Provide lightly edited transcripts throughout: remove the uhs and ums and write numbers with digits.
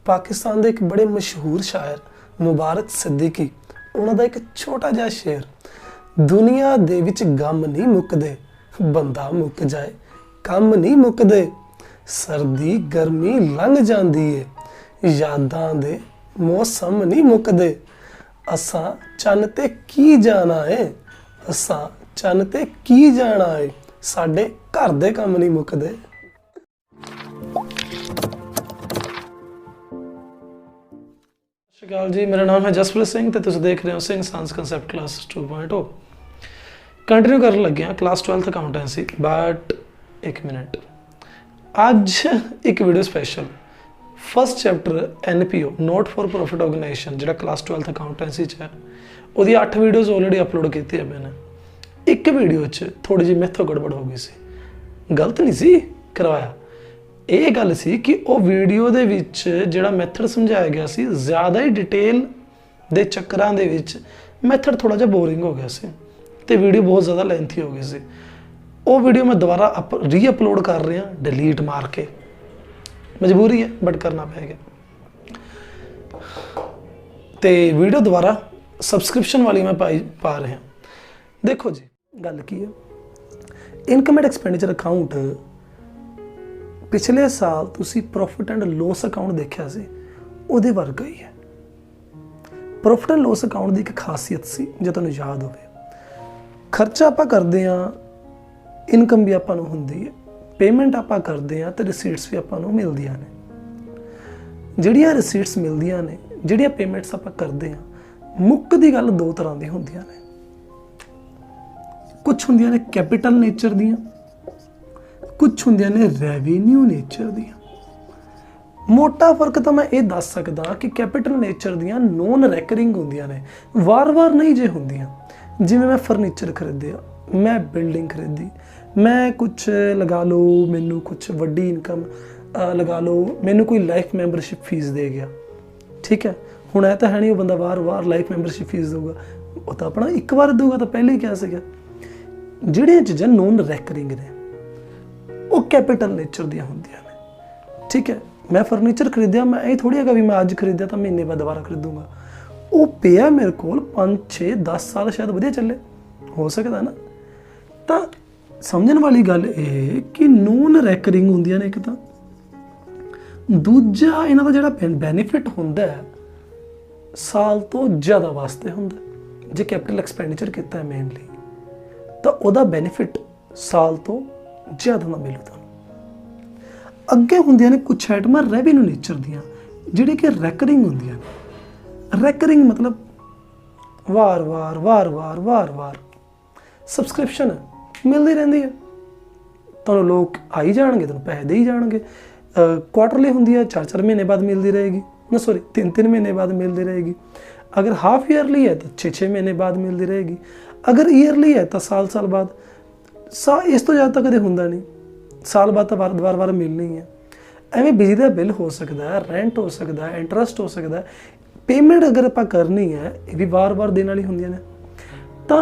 पाकिस्तान के एक बड़े मशहूर शायर मुबारक सिद्दीकी उन्हां दा एक छोटा जिहा शेर, दुनिया दे विच गम नहीं मुकदे, बंदा मुक जाए कम नहीं मुकदे, सर्दी गर्मी लंघ जांदी है, यादां दे मौसम नहीं मुकदे, असां चन्न ते की जाना है, असां चन्न ते की जाना है, साडे घर दे काम नहीं मुकदे। सत श्री अकाल जी, मेरा नाम है जसप्रीत सिंह ते तुसीं देख रहे हो Singh science concept class 2.0। Continue कर लगे हैं क्लास 12th अकाउंटेंसी। बट एक मिनट, अज एक video special first chapter NPO not for profit organisation जो क्लास 12th अकाउंटेंसी है वो 8 वीडियोज़ ऑलरेडी अपलोड की है मैंने। एक वीडियो थोड़ी जी मैथों गड़बड़ हो गई सी, गलत नहीं सी करवाया, ये गल सी कि वो वीडियो दे विच जिहड़ा मैथड समझाया गया सी ज़्यादा ही detail they चक्करां they which method थोड़ा जिहा बोरिंग हो गया सी ते वीडियो बहुत ज़्यादा लेंथी हो गई सी। वो वीडियो मैं दोबारा री अपलोड कर रहा, डिलीट मार के, मजबूरी है बट करना पै गया। तो वीडियो दोबारा सबसक्रिप्शन वाली मैं पा रहा। देखो जी गल की है, इनकम एंड एक्सपेंडिचर अकाउंट पिछले साल तुसी प्रॉफिट एंड लॉस अकाउंट देखा सी, उहदे वर्गा ही है। प्रॉफिट एंड लॉस अकाउंट की एक खासियत सी जो तुहानूं याद होवे, खर्चा आपां करदे हां, इनकम भी आपां नूं हुंदी है, पेमेंट आपां करदे हां ते रिसीट्स भी आपां नूं मिलदियां ने। जिहड़ियां रिसीट्स मिलदियां ने, जिहड़ियां पेमेंट्स आपां करदे हां, मुक्कदी गल दो तरह दी हुंदियां ने। कुछ हुंदियां ने कैपिटल नेचर दियां, कुछ हुंदियां ने रेवेन्यू नेचर दियां। मोटा फर्क तो मैं ये दस सकदा कि कैपिटल नेचर दियां नॉन रैकरिंग हुंदियां ने, वार वार नहीं जे हुंदियां। जिवें मैं फर्नीचर खरीदिया, मैं बिल्डिंग खरीदी, मैं कुछ लगा लो मैनू कुछ वड्डी इनकम लगा लो, मैनू कोई लाइफ मैंबरशिप फीस दे गया, ठीक है। हुण ऐ तां है नहीं वो बंदा वार वार लाइफ मैंबरशिप फीस दूगा, वो तो अपना एक बार दूगा, तो पहले ही क्या सीगा। जिहड़ियां चीज़ां नॉन रैकरिंग ने वो कैपिटल नेचर दियां हुंदियां ने, ठीक है। मैं फर्नीचर खरीदिया, मैं ये थोड़ी है भी मैं अज खरीदिया तो महीने बाद दोबारा खरीदूंगा, वो पिया मेरे को 5 6 10 साल शायद वधिया चले, हो सकता ना। तो समझण वाली गल ये कि नॉन रैकरिंग हुंदियां ने एक तो, दूजा इन्हां दा जिहड़ा बैनीफिट हुंदा है साल तो ज़्यादा वास्ते हुंदा। जे कैपिटल एक्सपेंडिचर किया है मेनली तो वह बैनीफिट साल तो ज़्यादा ना मिलू तुहानूं। अगे हुंदियां ने कुछ आइटमां रेवेन्यू नेचर दियां जिहड़े कि रैकरिंग हुंदियां ने। रैकरिंग मतलब वार वार वार वार वार वार सबसक्रिप्शन मिलती रहिंदी है, तुहानूं लोग आई जाणगे, तुहानूं पैसे दे ही जाणगे। क्वार्टरली हुंदी है, 4 महीने बाद मिलती रहेगी, ना सॉरी 3 महीने बाद मिलती रहेगी। अगर हाफ ईयरली है तो 6 महीने बाद मिलती रहेगी, अगर ईयरली है तो साल बाद। इस तो ज़्यादा कदे हुंदा नहीं, साल बाद तो बार बार मिलनी है। एवें बिजली का बिल हो सकता है, रेंट हो सकता है, इंटरस्ट हो सकता है, पेमेंट अगर आपां करनी है ये भी बार बार देने वाली हुंदियां ने। तो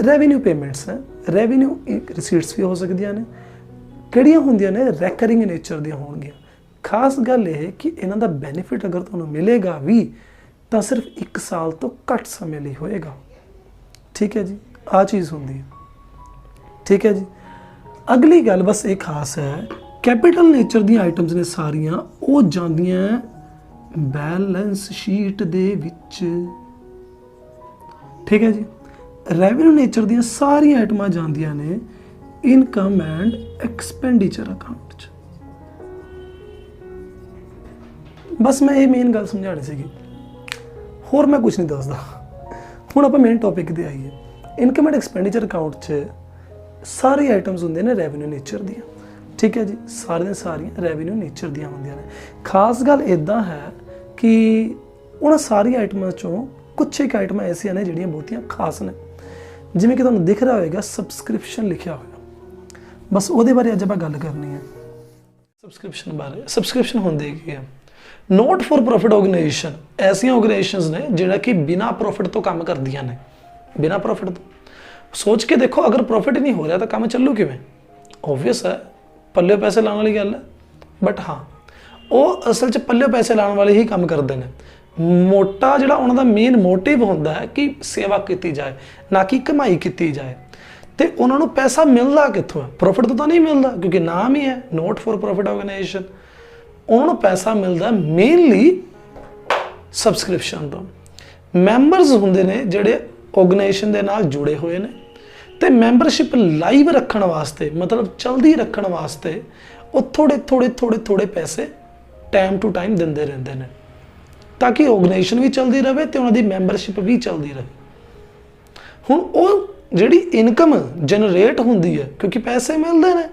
रेवेन्यू पेमेंट्स हैं, रेवेन्यू रिसीट्स भी हो सकदियां ने, किहड़ियां हुंदियां ने रैकरिंग नेचर दियां होणगियां। खास गल यह कि इन्हां दा बैनीफिट अगर तुहानूं मिलेगा भी तो सिर्फ 1 साल तो घट समय लिए होएगा, ठीक है जी। आ चीज़ होंदी है, ठीक है जी। अगली गल बस एक खास है, कैपिटल नेचर दी आइटम्स ने सारियां वो जांदियां बैलेंस शीट दे विच, ठीक है जी। रेवेन्यू नेचर दी सारी आइटमां जांदियां ने इनकम एंड एक्सपेंडिचर अकाउंट च। बस मैं ये मेन गल समझानी सीगी, होर मैं कुछ नहीं दसदा। हुण आपां मेन टॉपिक ते आईए। इनकम एंड एक्सपेंडिचर अकाउंट च सारी आइटम्स होंदे ने रेवेन्यू नेचर दियां, ठीक है जी। सारियां रेवेन्यू नेचर दियां होंदियां ने। खास गल इदां है कि उन्हां सारी आइटमां चों कुछ एक आइटमां ऐसियां ने जिहड़ियां बहुतियां खास ने, जिवें कि तुहानूं दिख रहा होएगा सबसक्रिप्शन लिखिया होएगा, बस उहदे बारे अज आपां गल करनी है। सबसक्रिप्शन बारे, सबसक्रिप्शन हुंदी की है? नोट फॉर प्रॉफिट ऑर्गेनाइजेशन ऐसियां ऑर्गेनाइजेशंस ने जिहड़ा कि बिना प्रॉफिट तो काम करदियां ने, बिना प्रॉफिट तो। सोच के देखो, अगर प्रॉफिट ही नहीं हो रहा तो काम चलू किवें? ऑब्वियस है, पल्ले पैसे लाने वाली गल है। बट हाँ, वो असल च पल्ले पैसे लाने वाले ही काम करते हैं। मोटा जिहड़ा उन्हां दा मेन मोटिव हुंदा है कि सेवा की जाए, ना कि कमाई की जाए। तो उन्होंने पैसा मिलता कित्थों है? प्रॉफिट तो नहीं मिलता, क्योंकि नाम ही है नॉट फॉर प्रॉफिट ऑर्गेनाइजेशन। उन्होंने पैसा मिलता मेनली सबसक्रिप्शन तो। मैंबरस होंदे ने जिहड़े ऑर्गेनाइजेशन दे नाल जुड़े हुए ने, तो मैंबरशिप लाइव रखण वास्ते, मतलब चलदी रखण वास्ते वो थोड़े पैसे टाइम टू टाइम दिंदे रहिंदे ने, ताकि ऑर्गेनाइजेशन भी चलती रहे तो उन्होंने मैंबरशिप भी चलती रहे। हुण वो जिहड़ी इनकम जनरेट होंदी है, क्योंकि पैसे मिलते हैं,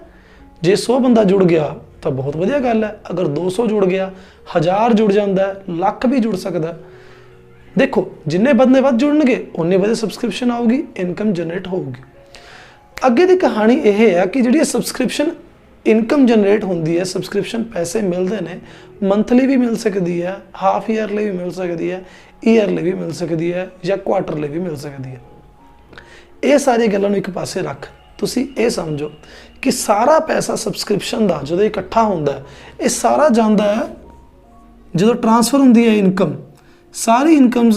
जे 100 बंदा जुड़ गया तो बहुत वधिया गल है, अगर 200 जुड़ गया, 1000 जुड़ जाता है, लाख भी जुड़ सकता है। देखो जिन्ने बंदे वध जुड़नगे उन्नी वधिया सबसक्रिप्शन आऊगी, इनकम जनरेट होगी। अगे की कहानी यह है कि जिहड़ी सबसक्रिप्शन इनकम जनरेट होंदी है, सबसक्रिप्शन पैसे मिलते हैं, मंथली भी मिल सकती है, हाफ ईयरली भी मिल सकती है, ईयरली भी मिल सकती है, या क्वार्टरली भी मिल सकती है। ये सारी गल्लां नूं एक पासे रख तुसीं ये समझो कि सारा पैसा सबसक्रिप्शन का जो इकट्ठा होंदा है, ये सारा जांदा है जो ट्रांसफर होंदी है इनकम, सारी इनकम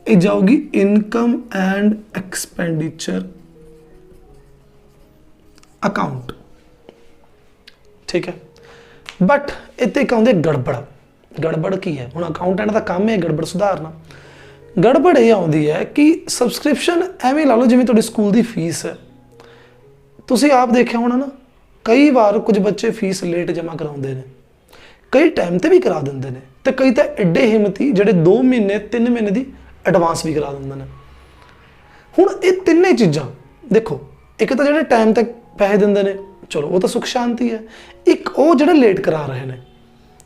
ये जाऊगी इनकम एंड एक्सपेंडिचर अकाउंट। ठीक है, बट इत्थे एक आउंदी गड़बड़। गड़बड़ की है? हुण अकाउंटेंट का काम है गड़बड़ सुधारना। गड़बड़ ये आउंदी है कि सबसक्रिप्शन एवें ला लो जिवें तुहाडी स्कूल की फीस है। तुसीं आप देखिया होना ना, कई बार कुछ बच्चे फीस लेट जमा कराउंदे ने, कई टाइम ते भी करा दिंदे ने, ते कई तो एडे हिम्मती जिहड़े 2 महीने 3 महीने की एडवांस भी करा दिंदे ने। हुण ये तिन्ने चीज़ां देखो, एक तो जिहड़े टाइम तक पैसे दिंदे ने, चलो वो तो सुख शांति है, एक वो जिहड़े लेट करा रहे हैं,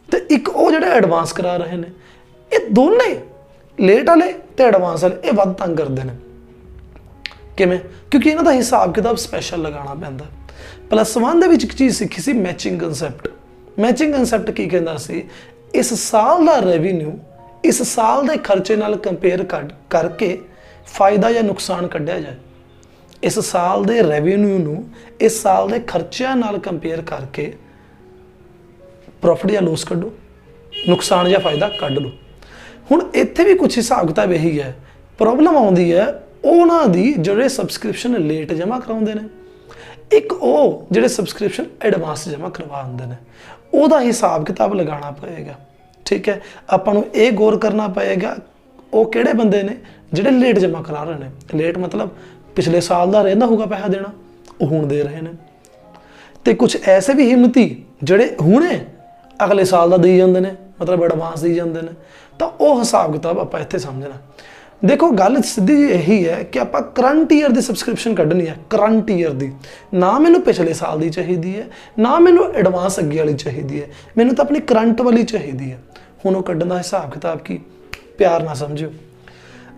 तो एक वो जिहड़े एडवांस करा रहे हैं, ये दोने लेट वाले तो एडवांस वाले ये वध तंग करते हैं। किवें? क्योंकि इन्हां दा हिसाब किताब स्पैशल लगाना पैंदा। +1 दे विच एक चीज़ सीखी सी, मैचिंग कंसैप्ट। मैचिंग कंसैप्ट की कहंदा सी, इस साल का रेवन्यू इस साल के खर्चे नाल कंपेयर करके फायदा या नुकसान कढ़िया जाए। इस साल के रेवन्यू नूं इस साल के खर्चों नाल कंपेयर करके प्रॉफिट या लॉस कढ़ो, नुकसान या फायदा कढ़ लो। हुण इत्थे भी कुछ हिसाब किताब यही है। प्रॉब्लम आउंदी है उन्हां दी जिहड़े सबसक्रिप्शन लेट जमा कराउंदे ने, एक वो जिहड़े सबसक्रिप्शन एडवांस जमा करवाउंदे ने, उहदा हिसाब किताब लगाना पएगा। ठीक है, आपां नूं ये गौर करना पएगा वो किहड़े बंदे ने जिहड़े लेट जमा करा रहे हैं। लेट मतलब पिछले साल का रहिंदा होगा पैसा देना, वो हुण दे रहे हैं। तो कुछ ऐसे भी हिम्मती जिहड़े हुणे अगले साल का दी जांदे ने, मतलब एडवांस दी जांदे ने। तो वो हिसाब किताब आपां इत्थे समझना। देखो गल सीधी यही है कि आपां करंट ईयर की सबसक्रिप्शन कढ़नी है, करंट ईयर की, ना मैनू पिछले साल की चाहिए है, ना मैनू एडवांस अगे वाली चाहिए है, मैनू तो अपनी करंट वाली चाहिए है। हुण वो कढ़न दा हिसाब किताब की प्यार ना समझियो।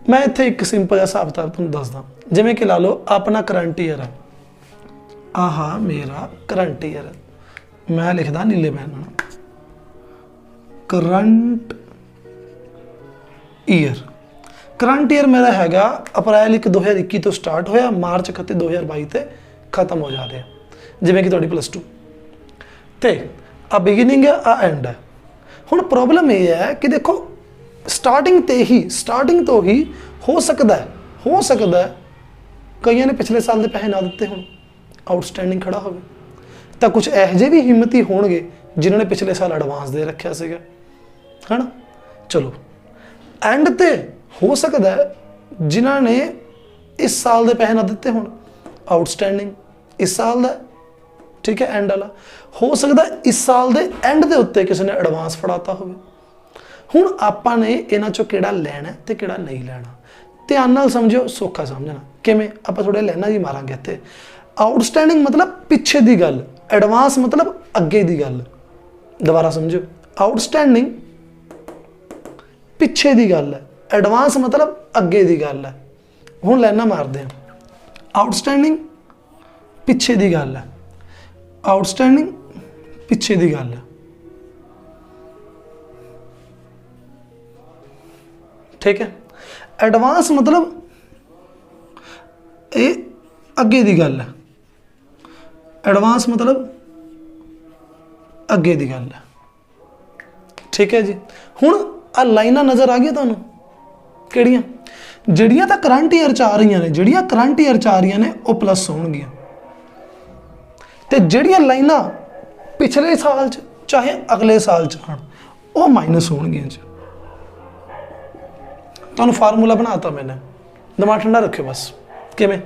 मैं इत्थे एक सिंपल जिहा हिसाब किताब तुहानूं दसदा, जिवें कि ला लो अपना करंट ईयर है, आहा मेरा करंट ईयर है, मैं लिखदा नीले पैन नाल करंट ईयर। करंट ईयर मेरा हैगा अप्रैल 1 2021 तो स्टार्ट होया, मार्च 31 2022 ते खत्म हो जा रहा, जिवें कि तुहाडी +2 ते आ बिगिनिंग है, आ एंड है। हुण प्रॉब्लम ये है कि देखो स्टार्टिंग तो ही हो सकता है कईयां ने पिछले साल के पैसे ना दिते होण, आउटस्टैंडिंग खड़ा हो, तो कुछ ਇਹੋ ਜਿਹੇ भी हिम्मती होणगे जिन्होंने पिछले साल एडवांस दे रखा सीगा, है ना। चलो एंड ते हो सकता है जिन्होंने इस साल के पैसे ना दिते होण, आउटस्टैंडिंग इस साल का, ठीक है, एंड वाला हो सकता है इस साल के एंड के उत्ते किसी ने एडवांस फड़ाता हो। हुण आपां ने इन्हां चों किहड़ा लैना ते किहड़ा नहीं लैना, ध्यान नाल समझो, सौखा समझना। किवें? आपां थोड़े लाइनां जी मारांगे इत्थे। आउटस्टैंडिंग मतलब पिछे दी गल, एडवांस मतलब अगे दी गल। दोबारा समझो, आउटस्टैंडिंग पिछे दी गल है, एडवांस मतलब अगे दी गल है। हुण लाइनां मारदे हां, आउटस्टैंडिंग पिछे दी गल है, आउटस्टैंडिंग पिछे दी गल है, ठीक है। एडवांस मतलब ये अगे दी गल है, एडवांस मतलब अगे दी गल है, ठीक है जी। हुण आ लाइनां नज़र आ गई तुहानूं किहड़ियां ਜਿਹੜੀਆਂ ਤਾਂ ਕਰੰਟ ईयर च आ रही ने, ਜਿਹੜੀਆਂ करंट ईयर च आ रही ने वो प्लस होणगीਆਂ ਤੇ ਜਿਹੜੀਆਂ ਲਾਈਨਾਂ पिछले साल च चाहे अगले साल च आण वो माइनस होणगीਆਂ च। तुहानूं फार्मूला बनाता मैंने, दिमाग ठंडा रखियो बस। किवें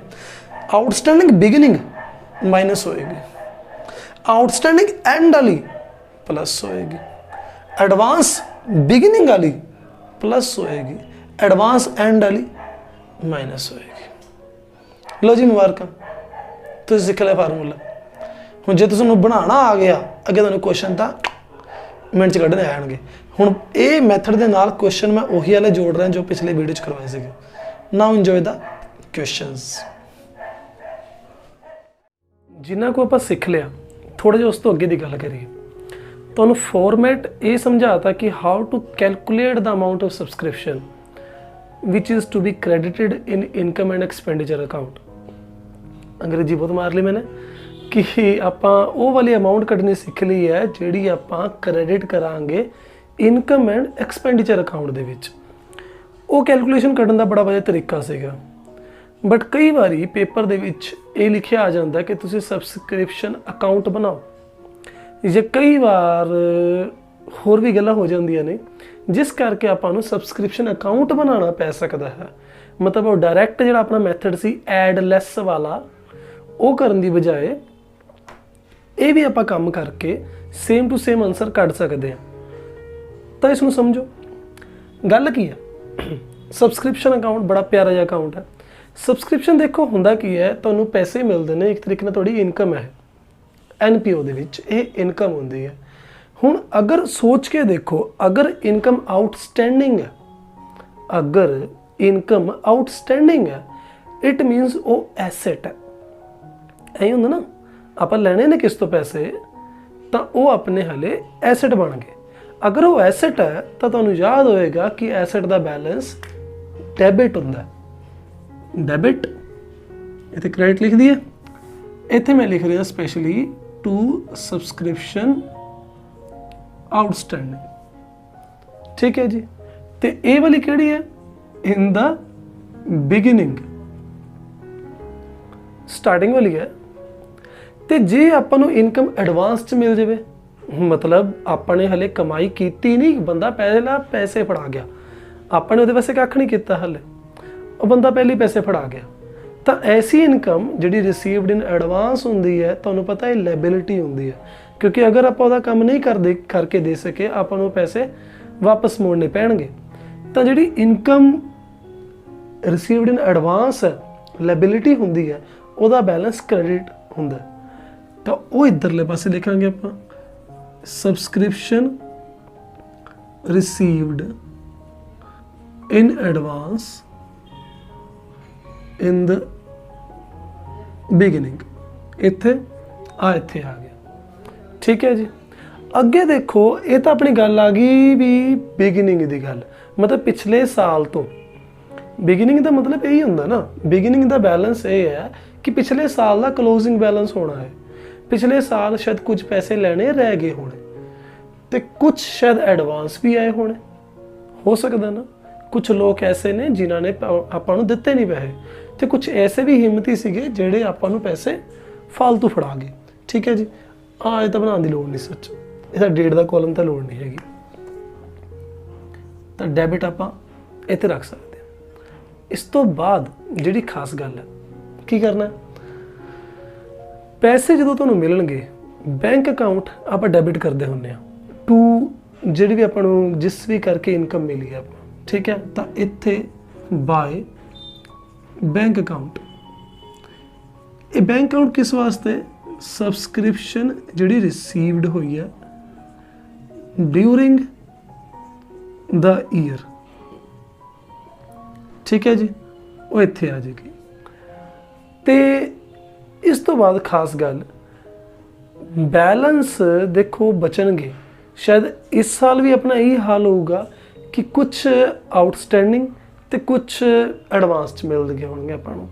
आउटस्टैंडिंग बिगिनिंग माइनस होएगी, आउटस्टैंडिंग एंड वाली प्लस होएगी, एडवांस बिगिनिंग वाली प्लस होएगी, एडवांस एंड वाली माइनस होएगी। लो जी मुबारक, तुसीं सीख लिया फार्मूला। हुण जे तुहानूं बनाना आ गया अगे तुहानूं क्वेश्चन तां मिनट च कढने आएणगे। हुण ये मैथड दे नाल क्वेश्चन मैं उही वाले जोड़ रहा जो पिछले वीडियो च करवाए सीगे। Now enjoy the questions. जिन्ना को आपां सीख लिया, थोड़ा जिहा उस तो अगे दी गल करिए। तुहानूं फॉर्मेट ये समझाता कि how to calculate the amount of subscription which is to be credited in income and expenditure account. अंग्रेजी बहुत मार ली मैंने कि आपां वो वाली अमाउंट कढनी सीख ली है जिहड़ी आपां क्रेडिट करांगे इनकम एंड एक्सपेंडिचर अकाउंट दे विच। वो कैलकुलेशन कढन दा बड़ा वधिया तरीका सीगा, बट कई बारी पेपर दे विच ये लिखिया आ जाता कि तुसीं सबसक्रिप्शन अकाउंट बनाओ, जे कई बार होर भी गल्लां हो जांदियां ने जिस करके आपां नूं सबसक्रिप्शन अकाउंट बनाना पै सकदा है। मतलब वो डायरैक्ट जिहड़ा अपना मैथड सी एड लैस वाला वो करन दी बजाए ये भी आपां काम करके सेम टू सेम आंसर कढ सकते हैं। तो इसनूं समझो गल की है। सबसक्रिप्शन अकाउंट बड़ा प्यारा जिहा अकाउंट है। सबसक्रिप्शन देखो हुंदा की है, तुहानूं पैसे मिलते हैं, एक तरीके नाल तुहाडी इनकम है NPO दे विच ये इनकम हुंदी है। हुण अगर सोच के देखो, अगर इनकम आउटस्टैंडिंग है, अगर इनकम आउटस्टैंडिंग है इट मीनस वो एसेट है। ऐ हुंदा ना, आपां लैणे ने किस तो पैसे तां वो अपने हले एसेट बन गए। अगर वो एसेट है तो तुहानूं याद होएगा कि एसेट का बैलेंस डेबिट हुंदा है। डेबिट इत्थे क्रेडिट लिख दिए, इत्थे मैं लिख रहा स्पेशली टू सबसक्रिप्शन आउटस्टैंडिंग। ठीक है जी। तो ये वाली किहड़ी है? इन द बिगिनिंग, स्टार्टिंग वाली है। तो जे आपां नूं इनकम एडवांस च मिल जाए, मतलब आपने हले कमाई कीती नहीं, बंदा पहला पैसे फड़ा गया, आपने उहदे वास्ते कख नहीं किया हले, वो बंदा पहले पैसे फड़ा गया, तो ऐसी इनकम जिहड़ी रिसीवड इन एडवांस हुंदी है, तुहानूं पता है लायबिलिटी हुंदी है, क्योंकि अगर आप उहदा काम नहीं करके दे सके आपां नूं पैसे वापस मोड़ने पैणगे। तो जिहड़ी इनकम रिसीवड इन एडवांस है, लायबिलिटी हुंदी है, उहदा बैलेंस क्रेडिट हुंदा है। तो वो इधरले पासे लिखांगे आपां subscription received in advance in the beginning. इत्थे आ गया। ठीक है जी। अगे देखो, ये तो अपनी गल आ गई भी बिगिनिंग की गल, मतलब पिछले साल तो। बिगिनिंग का मतलब यही होंदा ना, बिगिनिंग का बैलेंस ये है कि पिछले साल का क्लोजिंग बैलेंस होना है। पिछले साल शायद कुछ पैसे लेने रह गए होने, तो कुछ शायद एडवांस भी आए होने, हो सकता ना। कुछ लोग ऐसे ने जिन्होंने आपां नूं दिते नहीं पैसे, तो कुछ ऐसे भी हिम्मती सीगे जिहड़े आपां नूं पैसे फालतू फड़ा गए। ठीक है जी। ये तो बनाने की लोड़ नहीं, सच इसका डेट का कॉलम तो लोड़ नहीं हैगी। तो डेबिट आपां इत्थे रख सकते हैं। इस तो बाद जिहड़ी खास गल है, की करना है, पैसे जो तुहानूं मिलणगे बैंक अकाउंट आपां डेबिट करते हुंदे आ टू जिहड़ी भी आपां नूं जिस भी करके इनकम मिली है। ठीक है। तो इत्थे बाय बैंक अकाउंट, ये बैंक अकाउंट किस वास्ते? सबसक्रिप्शन जिहड़ी रिसीवड हुई है ड्यूरिंग द ईयर। ठीक है जी, वो इत्थे आ जाएगी। तो इस तो बाद खास गल, बैलेंस देखो बचनगे। शायद इस साल भी अपना यही हाल होगा कि कुछ आउटस्टैंडिंग तो कुछ एडवांस च मिल गए होंगे आपां नूं।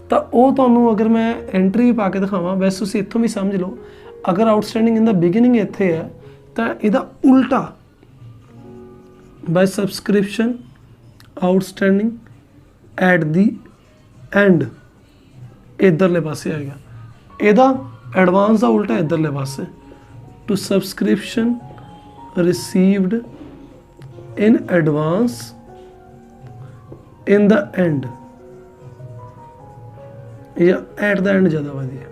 तो वो तुहानूं अगर मैं एंट्री पा के दिखावां, वैसे तुसीं इत्थों भी समझ लो, अगर आउटस्टैंडिंग इन द बिगिनिंग इत्थे है तो इहदा उल्टा by subscription outstanding at the end ਇਧਰਲੇ ਪਾਸੇ ਆਏਗਾ। ਇਹਦਾ ਐਡਵਾਂਸ ਦਾ ਉਲਟਾ ਇਧਰਲੇ ਪਾਸੇ to subscription received in advance in the end ਜਾਂ ਐਟ ਦਾ ਐਂਡ ਜ਼ਿਆਦਾ ਵਧੀਆ।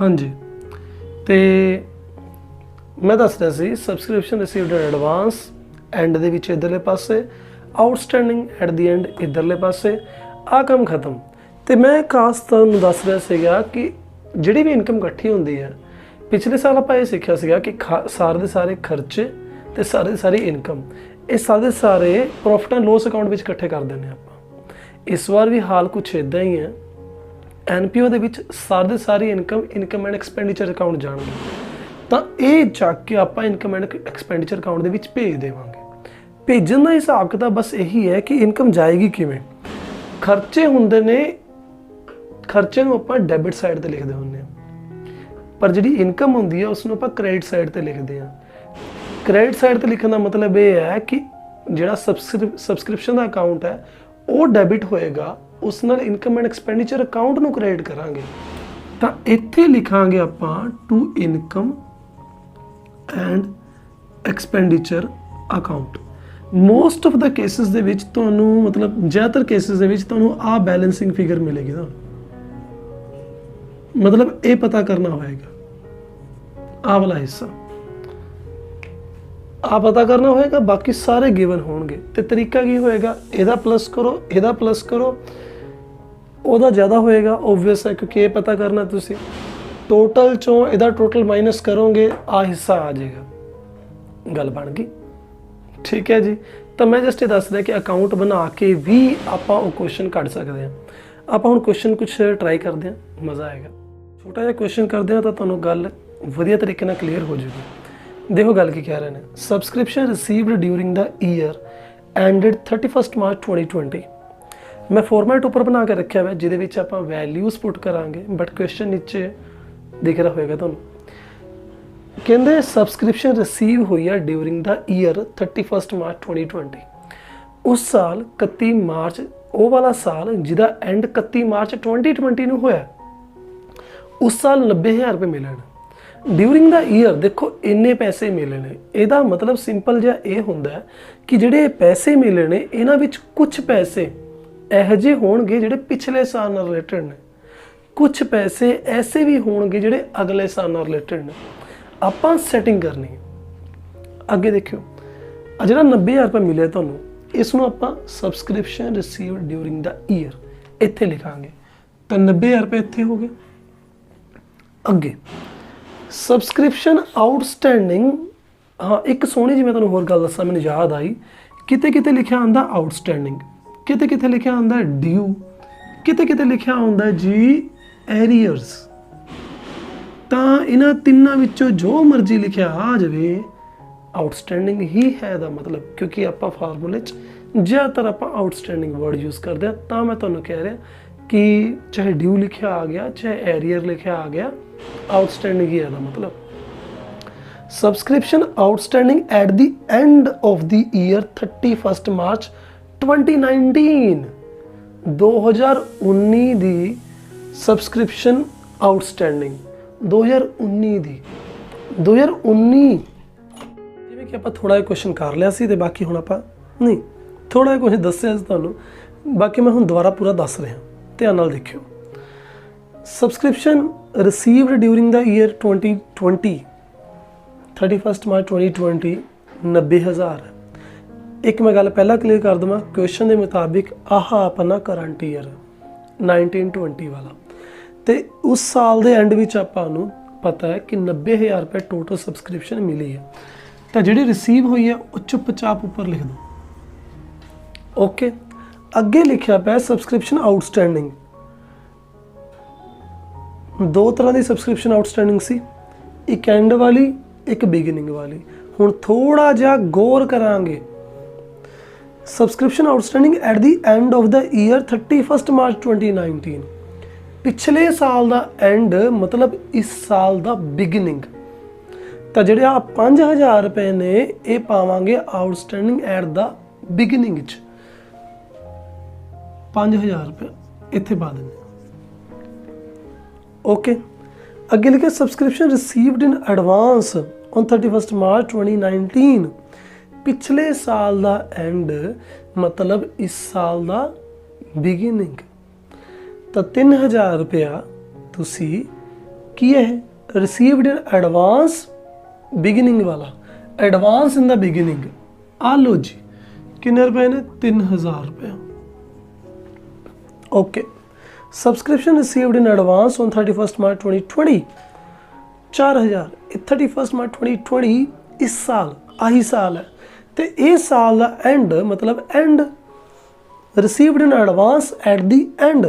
ਹਾਂਜੀ, ਤੇ ਮੈਂ ਦੱਸ ਰਿਹਾ ਸੀ subscription received in advance end ਦੇ ਵਿੱਚ ਇਧਰਲੇ ਪਾਸੇ, ਆਊਟਸਟੈਂਡਿੰਗ ਐਟ ਦੀ ਐਂਡ ਇਧਰਲੇ ਪਾਸੇ। ਆਹ ਕੰਮ ਖਤਮ। ਤੇ ਮੈਂ ਖਾਸ ਤੁਹਾਨੂੰ ਦੱਸ ਰਿਹਾ ਸੀਗਾ ਕਿ ਜਿਹੜੀ ਵੀ ਇਨਕਮ ਇਕੱਠੀ ਹੁੰਦੀ ਹੈ, ਪਿਛਲੇ ਸਾਲ ਆਪਾਂ ਇਹ ਸਿੱਖਿਆ ਸੀਗਾ ਕਿ ਸਾਰੇ ਦੇ ਸਾਰੇ ਖਰਚੇ ਤੇ ਸਾਰੇ ਦੀ ਸਾਰੀ ਇਨਕਮ, ਇਹ ਸਾਰੇ ਦੇ ਸਾਰੇ ਪ੍ਰੋਫਿਟ ਐਂਡ ਲੋਸ ਅਕਾਊਂਟ ਵਿੱਚ ਇਕੱਠੇ ਕਰ ਦਿੰਦੇ ਆਪਾਂ। ਇਸ ਵਾਰ ਵੀ ਹਾਲ ਕੁਛ ਇੱਦਾਂ ਹੀ ਹੈ। NPO ਦੇ ਵਿੱਚ ਸਾਰੇ ਦੇ ਸਾਰੀ ਇਨਕਮ ਐਂਡ ਐਕਸਪੈਂਡੀਚਰ ਅਕਾਊਂਟ ਜਾਣਗੇ, ਤਾਂ ਇਹ ਜਾ ਕੇ ਆਪਾਂ ਇਨਕਮ ਐਂਡ ਐਕਸਪੈਂਡੀਚਰ ਅਕਾਊਂਟ ਦੇ ਵਿੱਚ ਭੇਜ ਦੇਵਾਂਗੇ। ਭੇਜਣ ਦਾ ਹਿਸਾਬ ਕਿਤਾਬ ਬਸ ਇਹੀ ਹੈ ਕਿ ਇਨਕਮ ਜਾਏਗੀ ਕਿਵੇਂ। ਖਰਚੇ ਹੁੰਦੇ ਨੇ, ਖਰਚੇ ਨੂੰ ਆਪਾਂ ਡੈਬਿਟ ਸਾਈਡ ਤੇ ਲਿਖਦੇ ਹੁੰਦੇ ਹਾਂ, ਪਰ ਜਿਹੜੀ ਇਨਕਮ ਹੁੰਦੀ ਹੈ ਉਸ ਨੂੰ ਆਪਾਂ ਕ੍ਰੈਡਿਟ ਸਾਈਡ ਤੇ ਲਿਖਦੇ ਹਾਂ। ਕ੍ਰੈਡਿਟ ਸਾਈਡ ਤੇ ਲਿਖਣ ਦਾ ਮਤਲਬ ਇਹ ਹੈ ਕਿ ਜਿਹੜਾ ਸਬਸਕ੍ਰਿਪਸ਼ਨ ਦਾ ਅਕਾਊਂਟ ਹੈ ਉਹ ਡੈਬਿਟ ਹੋਏਗਾ, ਉਸ ਨਾਲ ਇਨਕਮ ਐਂਡ ਐਕਸਪੈਂਡੀਚਰ ਅਕਾਊਂਟ ਨੂੰ ਕ੍ਰੈਡਿਟ ਕਰਾਂਗੇ। ਤਾਂ ਇੱਥੇ ਲਿਖਾਂਗੇ ਆਪਾਂ to income and expenditure account. Most of the cases ਦੇ ਵਿੱਚ ਤੁਹਾਨੂੰ, ਮਤਲਬ ਜ਼ਿਆਦਾਤਰ ਕੇਸਿਸ ਦੇ ਵਿੱਚ ਤੁਹਾਨੂੰ ਆਹ ਬੈਲੈਂਸਿੰਗ ਫਿਗਰ ਮਿਲੇਗੀ ਨਾ, ਮਤਲਬ ਇਹ ਪਤਾ ਕਰਨਾ ਹੋਏਗਾ, ਆਹ ਵਾਲਾ ਹਿੱਸਾ ਆ ਪਤਾ ਕਰਨਾ ਹੋਏਗਾ, ਬਾਕੀ ਸਾਰੇ ਗਿਵਨ ਹੋਣਗੇ। ਤੇ ਤਰੀਕਾ ਕੀ ਹੋਏਗਾ, ਇਹਦਾ ਪਲੱਸ ਕਰੋ, ਇਹਦਾ ਪਲੱਸ ਕਰੋ, ਉਹਦਾ ਜ਼ਿਆਦਾ ਹੋਏਗਾ ਓਬਵੀਅਸ ਹੈ ਕਿਉਂਕਿ ਇਹ ਪਤਾ ਕਰਨਾ ਤੁਸੀਂ। ਟੋਟਲ ਚੋਂ ਇਹਦਾ ਟੋਟਲ ਮਾਈਨਸ ਕਰੋਗੇ, ਆ ਹਿੱਸਾ ਆ ਜਾਏਗਾ, ਗੱਲ ਬਣ ਗਈ। ਠੀਕ ਹੈ ਜੀ। ਤਾਂ ਮੈਂ ਜਸਟ ਇਹ ਦੱਸ ਦਿਆਂ ਕਿ ਅਕਾਊਂਟ ਬਣਾ ਕੇ ਵੀ ਆਪਾਂ ਉਹ ਕੁਐਸਚਨ ਕੱਢ ਸਕਦੇ ਹਾਂ। ਆਪਾਂ ਹੁਣ ਕੁਐਸਚਨ ਕੁਛ ਟਰਾਈ ਕਰਦੇ ਹਾਂ, ਮਜ਼ਾ ਆਏਗਾ। ਛੋਟਾ ਜਿਹਾ ਕੁਐਸਚਨ ਕਰਦੇ ਹਾਂ ਤਾਂ ਤੁਹਾਨੂੰ ਗੱਲ ਵਧੀਆ ਤਰੀਕੇ ਨਾਲ ਕਲੀਅਰ ਹੋ ਜਾਊਗੀ। ਦੇਖੋ ਗੱਲ ਕੀ ਕਹਿ ਰਹੇ ਨੇ, ਸਬਸਕ੍ਰਿਪਸ਼ਨ ਰਿਸੀਵਡ ਡਿਊਰਿੰਗ ਦਾ ਈਅਰ ਐਂਡਡ 31 ਮਾਰਚ 2020। ਮੈਂ ਫਾਰਮੈਟ ਉੱਪਰ ਬਣਾ ਕੇ ਰੱਖਿਆ ਹੋਇਆ ਜਿਹਦੇ ਵਿੱਚ ਆਪਾਂ ਵੈਲਿਊਜ਼ ਪੁੱਟ ਕਰਾਂਗੇ, ਬਟ ਕੁਐਸਚਨ ਨੀਚੇ ਦਿਖ ਰਿਹਾ ਹੋਏਗਾ ਤੁਹਾਨੂੰ। ਕਹਿੰਦੇ ਸਬਸਕ੍ਰਿਪਸ਼ਨ ਰਿਸੀਵ ਹੋਈ ਆ ਡਿਊਰਿੰਗ ਦਾ ਈਅਰ 31 ਮਾਰਚ 2020। ਉਸ ਸਾਲ 31 ਮਾਰਚ, ਉਹ ਵਾਲਾ ਸਾਲ ਜਿਹਦਾ ਐਂਡ 31 ਮਾਰਚ 2020 ਨੂੰ ਹੋਇਆ, ਉਸ ਸਾਲ 90,000 ਰੁਪਏ ਮਿਲਣ। ਡਿਊਰਿੰਗ ਦਾ ਈਅਰ ਦੇਖੋ ਇੰਨੇ ਪੈਸੇ ਮਿਲੇ ਨੇ, ਇਹਦਾ ਮਤਲਬ ਸਿੰਪਲ ਜਿਹਾ ਇਹ ਹੁੰਦਾ ਕਿ ਜਿਹੜੇ ਪੈਸੇ ਮਿਲੇ ਨੇ ਇਹਨਾਂ ਵਿੱਚ ਕੁਝ ਪੈਸੇ ਇਹੋ ਜਿਹੇ ਹੋਣਗੇ ਜਿਹੜੇ ਪਿਛਲੇ ਸਾਲ ਨਾਲ ਰਿਲੇਟਡ ਨੇ, ਕੁਝ ਪੈਸੇ ਐਸੇ ਵੀ ਹੋਣਗੇ ਜਿਹੜੇ ਅਗਲੇ ਸਾਲ ਨਾਲ ਰਿਲੇਟਡ ਨੇ। ਆਪਾਂ ਸੈਟਿੰਗ ਕਰਨੀ ਹੈ। ਅੱਗੇ ਦੇਖਿਓ, ਆ ਜਿਹੜਾ 90,000 ਰੁਪਏ ਮਿਲਿਆ ਤੁਹਾਨੂੰ, ਇਸ ਨੂੰ ਆਪਾਂ ਸਬਸਕ੍ਰਿਪਸ਼ਨ ਰਿਸੀਵਡ ਡਿਊਰਿੰਗ ਦਾ ਈਅਰ ਇੱਥੇ ਲਿਖਾਂਗੇ, ਤਾਂ 90,000 ਰੁਪਏ ਇੱਥੇ ਹੋ ਗਏ। ਅੱਗੇ ਸਬਸਕ੍ਰਿਪਸ਼ਨ ਆਊਟਸਟੈਂਡਿੰਗ, ਹਾਂ ਇੱਕ ਸੋਹਣੀ ਜੀ ਮੈਂ ਤੁਹਾਨੂੰ ਹੋਰ ਗੱਲ ਦੱਸਾਂ, ਮੈਨੂੰ ਯਾਦ ਆਈ, ਕਿਤੇ ਕਿਤੇ ਲਿਖਿਆ ਹੁੰਦਾ ਆਊਟਸਟੈਂਡਿੰਗ, ਕਿਤੇ ਕਿਤੇ ਲਿਖਿਆ ਹੁੰਦਾ ਡਿਊ, ਕਿਤੇ ਕਿਤੇ ਲਿਖਿਆ ਹੁੰਦਾ ਜੀ ਐਰੀਅਰਸ। ਤਾਂ ਇਹਨਾਂ ਤਿੰਨਾਂ ਵਿੱਚੋਂ ਜੋ ਮਰਜ਼ੀ ਲਿਖਿਆ ਆ ਜਾਵੇ, ਆਊਟਸਟੈਂਡਿੰਗ ਹੀ ਹੈ ਦਾ ਮਤਲਬ, ਕਿਉਂਕਿ ਆਪਾਂ ਫਾਰਮੂਲੇ 'ਚ ਜ਼ਿਆਦਾਤਰ ਆਪਾਂ ਆਊਟਸਟੈਂਡਿੰਗ ਵਰਡ ਯੂਜ਼ ਕਰਦੇ ਹਾਂ। ਤਾਂ ਮੈਂ ਤੁਹਾਨੂੰ ਕਹਿ ਰਿਹਾ ਕਿ ਚਾਹੇ ਡਿਊ ਲਿਖਿਆ ਆ ਗਿਆ, ਚਾਹੇ ਐਰੀਅਰ ਲਿਖਿਆ ਆ ਗਿਆ, ਆਊਟਸਟੈਂਡਿੰਗ ਹੀ ਹੈ ਦਾ ਮਤਲਬ। Subscription outstanding at the end of the year 31 March 2019। 2019 the subscription outstanding, 2019 ਦੀ, 2019। ਜਿਵੇਂ ਕਿ ਆਪਾਂ ਥੋੜਾ ਜਿਹਾ ਕੁਐਸਚਨ ਕਰ ਲਿਆ ਸੀ ਤੇ ਬਾਕੀ ਹੁਣ ਆਪਾਂ ਨਹੀਂ, ਥੋੜਾ ਜਿਹਾ ਕੁਝ ਦੱਸਿਆ ਸੀ ਤੁਹਾਨੂੰ, ਬਾਕੀ ਮੈਂ ਹੁਣ ਦੁਬਾਰਾ ਪੂਰਾ ਦੱਸ ਰਿਹਾ, ਧਿਆਨ ਨਾਲ ਦੇਖਿਓ। ਸਬਸਕ੍ਰਿਪਸ਼ਨ ਰਿਸੀਵਡ ਡਿਊਰਿੰਗ ਦਾ ਈਅਰ 2020, 31 ਮਾਰਚ 2020, 90,000। ਇੱਕ ਮੈਂ ਗੱਲ ਪਹਿਲਾਂ ਕਲੀਅਰ ਕਰ ਦੇਵਾਂ, ਕੁਐਸਚਨ ਦੇ ਮੁਤਾਬਿਕ ਆਹ ਆਪਣਾ ਕਰੰਟ ਈਅਰ 1920 ਵਾਲਾ, ਤੇ ਉਸ ਸਾਲ ਦੇ ਐਂਡ ਵਿੱਚ ਆਪਾਂ ਨੂੰ ਪਤਾ ਹੈ ਕਿ 90,000 ਰੁਪਏ ਟੋਟਲ ਸਬਸਕ੍ਰਿਪਸ਼ਨ ਮਿਲੀ ਹੈ। ਤਾਂ ਜਿਹੜੀ ਰਿਸੀਵ ਹੋਈ ਹੈ ਉਹ ਚੁੱਪਚਾਪ ਉੱਪਰ ਲਿਖ ਦਿਓ। ਓਕੇ, ਅੱਗੇ ਲਿਖਿਆ ਪਿਆ ਸਬਸਕ੍ਰਿਪਸ਼ਨ ਆਊਟਸਟੈਂਡਿੰਗ। ਦੋ ਤਰ੍ਹਾਂ ਦੀ ਸਬਸਕ੍ਰਿਪਸ਼ਨ ਆਊਟਸਟੈਂਡਿੰਗ ਸੀ, ਇੱਕ ਐਂਡ ਵਾਲੀ, ਇੱਕ ਬਿਗਿਨਿੰਗ ਵਾਲੀ। ਹੁਣ ਥੋੜਾ ਜਿਹਾ ਗੌਰ ਕਰਾਂਗੇ। Subscription outstanding at the end of the year 31 March 2019। ਪਿਛਲੇ ਸਾਲ ਦਾ ਐਂਡ ਮਤਲਬ ਇਸ ਸਾਲ ਦਾ ਬਿਗਿਨਿੰਗ। ਤਾਂ ਜਿਹੜੇ ਆ 5000 ਰੁਪਏ ਨੇ ਇਹ ਪਾਵਾਂਗੇ ਆਊਟਸਟੈਂਡਿੰਗ ਐਟ ਦਾ ਬਿਗਿਨਿੰਗ 'ਚ। 5000 ਰੁਪਏ ਇੱਥੇ ਪਾ ਦਿੰਦੇ। ਓਕੇ, ਅੱਗੇ ਲਿਖਿਆ subscription received in advance on 31 March 2019। ਪਿਛਲੇ ਸਾਲ ਦਾ ਐਂਡ ਮਤਲਬ ਇਸ ਸਾਲ ਦਾ ਬਿਗਿਨਿੰਗ। ਤਾਂ 3000 ਰੁਪਇਆ ਤੁਸੀਂ ਕੀ ਹੈ ਰਿਸੀਵਡ ਇਨ ਐਡਵਾਂਸ ਬਿਗਿਨਿੰਗ ਵਾਲਾ, ਐਡਵਾਂਸ ਇਨ ਦਾ ਬਿਗਿਨਿੰਗ। ਆ ਲਓ ਜੀ, ਕਿੰਨੇ ਰੁਪਏ ਨੇ? 3000 ਰੁਪਇਆ। Okay, subscription received in advance on 31 March 2020 4000। 31 March 2020 ਇਸ ਸਾਲ, ਆਹੀ ਸਾਲ ਹੈ। ਤੇ ਇਹ ਸਾਲ ਦਾ ਐਂਡ ਮਤਲਬ and received in advance at the and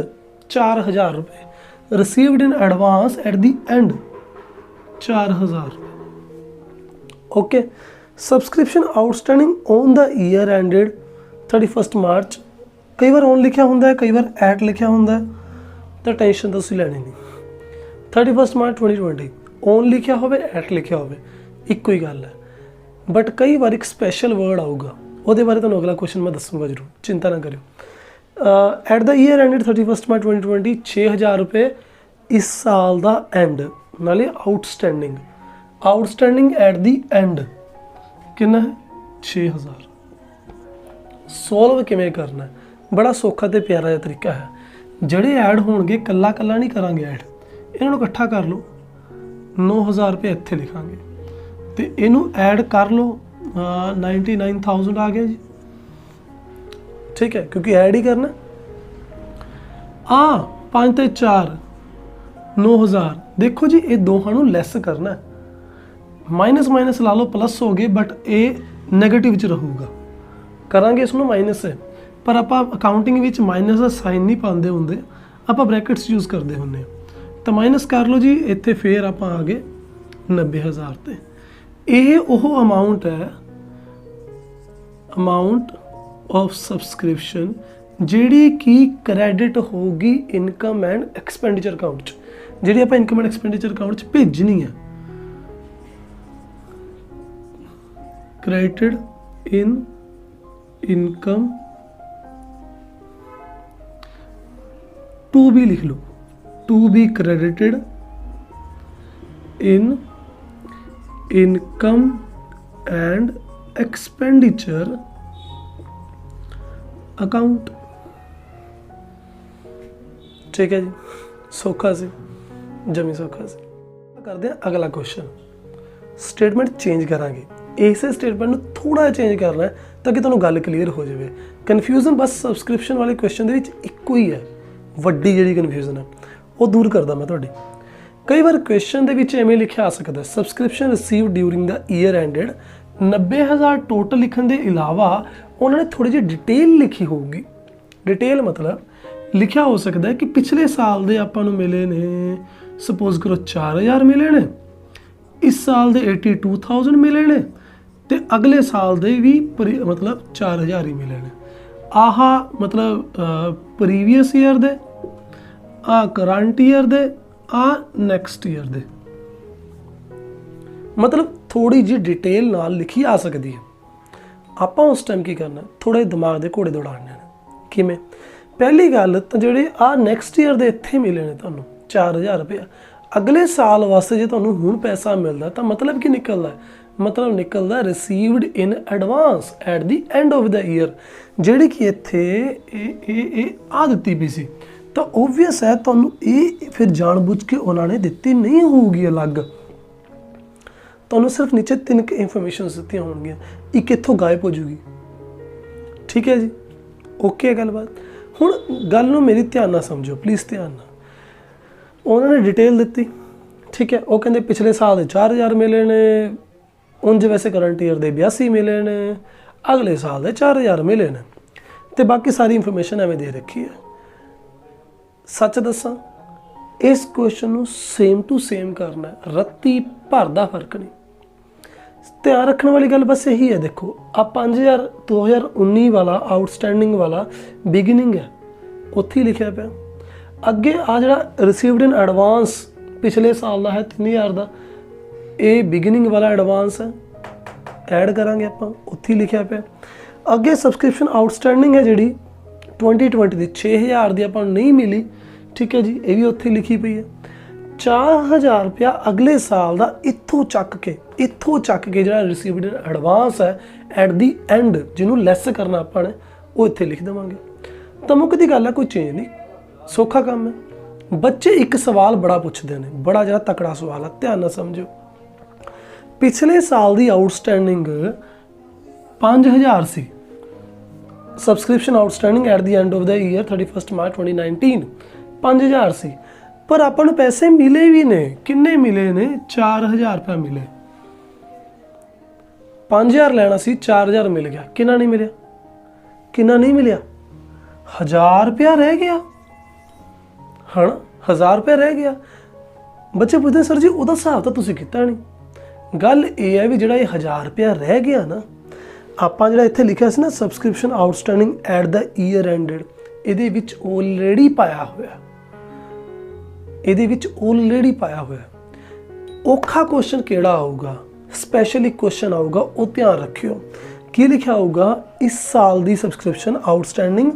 4000 ਰੁਪਏ। Received in advance at the and 4000 ਰੁਪਏ। Okay, subscription outstanding on the year ended 31 March. ਕਈ ਵਾਰ ਔਨ ਲਿਖਿਆ ਹੁੰਦਾ ਹੈ, ਕਈ ਵਾਰ ਐਟ ਲਿਖਿਆ ਹੁੰਦਾ ਹੈ, ਤਾਂ ਟੈਨਸ਼ਨ ਤੁਸੀਂ ਲੈਣੀ ਨਹੀਂ। 31 ਮਾਰਚ 2020 ਔਨ ਲਿਖਿਆ ਹੋਵੇ, ਐਟ ਲਿਖਿਆ ਹੋਵੇ, ਇੱਕੋ ਹੀ ਗੱਲ ਹੈ। ਬਟ ਕਈ ਵਾਰ ਇੱਕ ਸਪੈਸ਼ਲ ਵਰਡ ਆਊਗਾ, ਉਹਦੇ ਬਾਰੇ ਤੁਹਾਨੂੰ ਅਗਲਾ ਕੁਐਸਚਨ ਮੈਂ ਦੱਸੂਗਾ ਜ਼ਰੂਰ, ਚਿੰਤਾ ਨਾ ਕਰਿਓ। At the year ended 31 March 2020 6000 ਰੁਪਏ ਇਸ ਸਾਲ ਦਾ ਐਂਡ, ਨਾਲੇ outstanding. Outstanding at the and ਕਿੰਨਾ ਹੈ? 6000। ਸੋਲਵ ਕਿਵੇਂ ਕਰਨਾ? ਬੜਾ ਸੌਖਾ ਤੇ ਪਿਆਰਾ ਜਿਹਾ ਤਰੀਕਾ ਹੈ। ਜਿਹੜੇ ਐਡ ਹੋਣਗੇ ਕੱਲਾ ਕੱਲਾ ਨਹੀਂ ਕਰਾਂਗੇ ਐਡ, ਇਹਨਾਂ ਨੂੰ ਇਕੱਠਾ ਕਰ ਲਓ। 9000 ਰੁਪਏ ਇੱਥੇ ਲਿਖਾਂਗੇ ਤੇ ਇਹਨੂੰ ਐਡ ਕਰ ਲਓ। 99000 ਆ ਗਿਆ ਜੀ, ਠੀਕ ਹੈ, ਕਿਉਂਕਿ ਐਡ ਹੀ ਕਰਨਾ। 5 ਤੇ 4 9000। ਦੇਖੋ ਜੀ, ਇਹ ਦੋਹਾਂ ਨੂੰ ਲੈਸ ਕਰਨਾ, ਮਾਈਨਸ ਮਾਈਨਸ ਲਾ ਲਓ, ਪਲੱਸ ਹੋ ਗਏ, ਬਟ ਇਹ ਨੈਗੇਟਿਵ 'ਚ ਰਹੂਗਾ। ਕਰਾਂਗੇ ਇਸ ਨੂੰ ਮਾਈਨਸ ਹੈ, ਪਰ ਆਪਾਂ ਅਕਾਊਂਟਿੰਗ ਵਿੱਚ ਮਾਈਨਸ ਦਾ ਸਾਈਨ ਨਹੀਂ ਪਾਉਂਦੇ ਹੁੰਦੇ, ਆਪਾਂ ਬ੍ਰੈਕਟਸ ਯੂਜ਼ ਕਰਦੇ ਹੁੰਦੇ ਹਾਂ। ਤਾਂ ਮਾਈਨਸ ਕਰ ਲਓ ਜੀ ਇੱਥੇ, ਫਿਰ ਆਪਾਂ ਆ ਗਏ 90000 ਤੇ। ਇਹ ਉਹ ਅਮਾਊਂਟ ਹੈ, ਅਮਾਊਂਟ ਆਫ ਸਬਸਕ੍ਰਿਪਸ਼ਨ, ਜਿਹੜੀ ਕਿ ਕ੍ਰੈਡਿਟ ਹੋਊਗੀ ਇਨਕਮ ਐਂਡ ਐਕਸਪੈਂਡੀਚਰ ਅਕਾਊਂਟ 'ਚ, ਜਿਹੜੀ ਆਪਾਂ ਇਨਕਮ ਐਂਡ ਐਕਸਪੈਂਡੀਚਰ ਅਕਾਊਂਟ 'ਚ ਭੇਜਣੀ ਹੈ। Credited in income to be ਲਿਖ ਲਓ, to be credited in income and expenditure account. ਠੀਕ ਹੈ ਜੀ, ਸੌਖਾ ਸੀ, ਜਮੀ ਸੌਖਾ ਸੀ। ਕਰਦੇ ਹਾਂ ਅਗਲਾ ਕੁਐਸਚਨ। ਸਟੇਟਮੈਂਟ ਚੇਂਜ ਕਰਾਂਗੇ, ਇਸੇ ਸਟੇਟਮੈਂਟ ਨੂੰ ਥੋੜਾ ਜਿਹਾ ਚੇਂਜ ਕਰਨਾ ਹੈ ਤਾਂ ਕਿ ਤੁਹਾਨੂੰ ਗੱਲ ਕਲੀਅਰ ਹੋ ਜਾਵੇ। ਕਨਫਿਊਜ਼ਨ ਬਸ ਸਬਸਕ੍ਰਿਪਸ਼ਨ ਵਾਲੇ ਕੁਐਸਚਨ ਦੇ ਵਿੱਚ ਇੱਕੋ ਹੀ ਹੈ, ਵੱਡੀ ਜਿਹੜੀ ਕਨਫਿਊਜ਼ਨ ਹੈ ਉਹ ਦੂਰ ਕਰਦਾ ਮੈਂ ਤੁਹਾਡੀ। ਕਈ ਵਾਰ ਕੁਐਸਚਨ ਦੇ ਵਿੱਚ ਐਵੇਂ ਲਿਖਿਆ ਆ ਸਕਦਾ, ਸਬਸਕ੍ਰਿਪਸ਼ਨ ਰਿਸੀਵ ਡਿਊਰਿੰਗ ਦਾ ਈਅਰ ਐਂਡਡ 90000 ਟੋਟਲ ਲਿਖਣ ਦੇ ਇਲਾਵਾ ਉਹਨਾਂ ਨੇ ਥੋੜੀ ਜਿਹੀ ਡਿਟੇਲ ਲਿਖੀ ਹੋਊਗੀ। ਡਿਟੇਲ ਮਤਲਬ ਲਿਖਿਆ ਹੋ ਸਕਦਾ ਹੈ ਕਿ ਪਿਛਲੇ ਸਾਲ ਦੇ ਆਪਾਂ ਨੂੰ ਮਿਲੇ ਨੇ, ਸਪੋਜ਼ ਕਰੋ 4000 ਮਿਲੇ ਨੇ, ਇਸ ਸਾਲ ਦੇ 82000 ਮਿਲੇ ਨੇ, ਤੇ ਅਗਲੇ ਸਾਲ ਦੇ ਵੀ ਮਤਲਬ 4000 ਹੀ ਮਿਲੇ ਨੇ। ਆਹ ਮਤਲਬ ਪ੍ਰੀਵੀਅਸ ਈਅਰ ਦੇ, ਆ ਕਰੰਟ ਈਅਰ ਦੇ, ਆ ਨੈਕਸਟ ਈਅਰ ਦੇ। ਮਤਲਬ ਥੋੜੀ ਜਿਹੀ ਡਿਟੇਲ ਨਾਲ ਲਿਖੀ ਆ ਸਕਦੀ ਹੈ। ਆਪਾਂ ਉਸ ਟਾਈਮ ਕੀ ਕਰਨਾ, ਥੋੜੇ ਦਿਮਾਗ ਦੇ ਘੋੜੇ ਦੌੜਾਉਣੇ ਨੇ। ਕਿਵੇਂ? ਪਹਿਲੀ ਗੱਲ ਤਾਂ ਜਿਹੜੇ ਆ ਨੈਕਸਟ ਈਅਰ ਦੇ ਇੱਥੇ ਮਿਲੇ ਨੇ ਤੁਹਾਨੂੰ 4000 ਰੁਪਇਆ, ਅਗਲੇ ਸਾਲ ਵਾਸਤੇ ਜੇ ਤੁਹਾਨੂੰ ਹੁਣ ਪੈਸਾ ਮਿਲਦਾ ਤਾਂ ਮਤਲਬ ਕੀ ਨਿਕਲਦਾ? ਮਤਲਬ ਨਿਕਲਦਾ received in advance at the end of the year, ਜਿਹੜੀ ਕਿ ਇੱਥੇ ਇਹ ਆ ਦਿੱਤੀ ਪਈ ਸੀ। ਤਾਂ ਓਬਵੀਅਸ ਹੈ ਤੁਹਾਨੂੰ ਇਹ ਫਿਰ ਜਾਣਬੁੱਝ ਕੇ ਉਹਨਾਂ ਨੇ ਦਿੱਤੀ ਨਹੀਂ ਹੋਊਗੀ ਅਲੱਗ, ਤੁਹਾਨੂੰ ਸਿਰਫ ਨੀਚੇ 3 ਇਨਫੋਰਮੇਸ਼ਨ ਦਿੱਤੀਆਂ ਹੋਣਗੀਆਂ, ਇੱਕ ਇੱਥੋਂ ਗਾਇਬ ਹੋ ਜੂਗੀ। ਠੀਕ ਹੈ ਜੀ, ਓਕੇ ਹੈ ਗੱਲਬਾਤ। ਹੁਣ ਗੱਲ ਨੂੰ ਮੇਰੀ ਧਿਆਨ ਨਾਲ ਸਮਝੋ ਪਲੀਜ਼, ਧਿਆਨ ਨਾਲ। ਉਹਨਾਂ ਨੇ ਡਿਟੇਲ ਦਿੱਤੀ, ਠੀਕ ਹੈ, ਉਹ ਕਹਿੰਦੇ ਪਿਛਲੇ ਸਾਲ ਦੇ 4000 ਮਿਲੇ ਨੇ, ਉਂਝ ਵੈਸੇ ਕਰੰਟ ਈਅਰ ਦੇ 82 ਮਿਲੇ ਨੇ, ਅਗਲੇ ਸਾਲ ਦੇ 4000 ਮਿਲੇ ਨੇ, ਤੇ ਬਾਕੀ ਸਾਰੀ ਇਨਫੋਰਮੇਸ਼ਨ ਐਵੇਂ ਦੇ ਰੱਖੀ ਹੈ। ਸੱਚ ਦੱਸਾਂ, ਇਸ ਕੁਐਸਚਨ ਨੂੰ ਸੇਮ ਟੂ ਸੇਮ ਕਰਨਾ, ਰੱਤੀ ਭਰ ਦਾ ਫਰਕ ਨਹੀਂ। ਧਿਆਨ ਰੱਖਣ ਵਾਲੀ ਗੱਲ ਬਸ ਇਹੀ ਹੈ, ਦੇਖੋ ਆ 5000 2019 ਵਾਲਾ ਆਊਟਸਟੈਂਡਿੰਗ ਵਾਲਾ ਬਿਗਿਨਿੰਗ ਹੈ, ਉੱਥੇ ਹੀ ਲਿਖਿਆ ਪਿਆ। ਅੱਗੇ ਆ ਜਿਹੜਾ ਰਿਸੀਵਡ ਇਨ ਐਡਵਾਂਸ ਪਿਛਲੇ ਸਾਲ ਦਾ ਹੈ 3000 ਦਾ, ਇਹ ਬਿਗਿਨਿੰਗ ਵਾਲਾ ਐਡਵਾਂਸ ਹੈ, ਐਡ ਕਰਾਂਗੇ ਆਪਾਂ, ਉੱਥੇ ਲਿਖਿਆ ਪਿਆ। ਅੱਗੇ ਸਬਸਕ੍ਰਿਪਸ਼ਨ ਆਊਟਸਟੈਂਡਿੰਗ ਹੈ ਜਿਹੜੀ 2020 ਦੀ 6000 ਦੀ ਆਪਾਂ ਨੂੰ ਨਹੀਂ ਮਿਲੀ, ਠੀਕ ਹੈ ਜੀ, ਇਹ ਵੀ ਉੱਥੇ ਲਿਖੀ ਪਈ ਹੈ। 4000 ਰੁਪਇਆ ਅਗਲੇ ਸਾਲ ਦਾ ਇੱਥੋਂ ਚੱਕ ਕੇ ਜਿਹੜਾ ਰਿਸੀਵਡ ਐਡਵਾਂਸ ਹੈ ਐਟ ਦੀ ਐਂਡ, ਜਿਹਨੂੰ ਲੈਸ ਕਰਨਾ ਆਪਾਂ ਨੇ, ਉਹ ਇੱਥੇ ਲਿਖ ਦੇਵਾਂਗੇ। ਤਾਂ ਮੁੱਕ ਦੀ ਗੱਲ ਹੈ, ਕੋਈ ਚੇਂਜ ਨਹੀਂ, ਸੌਖਾ ਕੰਮ ਹੈ। ਬੱਚੇ ਇੱਕ ਸਵਾਲ ਬੜਾ ਪੁੱਛਦੇ ਨੇ, ਬੜਾ ਜਿਹੜਾ ਤਕੜਾ ਸਵਾਲ ਹੈ, ਧਿਆਨ ਨਾਲ ਸਮਝੋ। ਪਿਛਲੇ ਸਾਲ ਦੀ outstanding 5000 C, subscription outstanding at the end of the year 31 March 2019 5000 ਸੀ, ਪਰ ਆਪਾਂ ਨੂੰ ਪੈਸੇ ਮਿਲੇ ਵੀ ਨੇ। ਕਿੰਨੇ ਮਿਲੇ ਨੇ? 4000 ਰੁਪਏ ਮਿਲੇ। 5000 ਲੈਣਾ ਸੀ, 4000 ਮਿਲ ਗਿਆ। ਕਿੰਨਾ ਨਹੀਂ ਮਿਲਿਆ? 1000 ਰੁਪਇਆ ਰਹਿ ਗਿਆ, ਹਾਂ 1000 ਰੁਪਇਆ ਰਹਿ ਗਿਆ। ਬੱਚੇ ਪੁੱਛਦੇ ਸਰ ਜੀ ਉਹਦਾ ਹਿਸਾਬ ਤਾਂ ਤੁਸੀਂ ਕੀਤਾ ਨਹੀਂ। ਗੱਲ ਇਹ ਹੈ ਵੀ ਜਿਹੜਾ ਇਹ 1000 ਰੁਪਇਆ ਰਹਿ ਗਿਆ ਨਾ, ਆਪਾਂ ਜਿਹੜਾ ਇੱਥੇ ਲਿਖਿਆ ਸੀ ਨਾ subscription outstanding at the year ended, ਇਹਦੇ ਵਿੱਚ ਆਲਰੇਡੀ ਪਾਇਆ ਹੋਇਆ, ਔਖਾ ਕੁਐਸਚਨ ਕਿਹੜਾ ਆਊਗਾ? ਸਪੈਸ਼ਲ ਇੱਕ ਕੁਐਸਚਨ ਆਊਗਾ, ਉਹ ਧਿਆਨ ਰੱਖਿਓ। ਕੀ ਲਿਖਿਆ ਹੋਊਗਾ? ਇਸ ਸਾਲ ਦੀ ਸਬਸਕ੍ਰਿਪਸ਼ਨ ਆਊਟਸਟੈਂਡਿੰਗ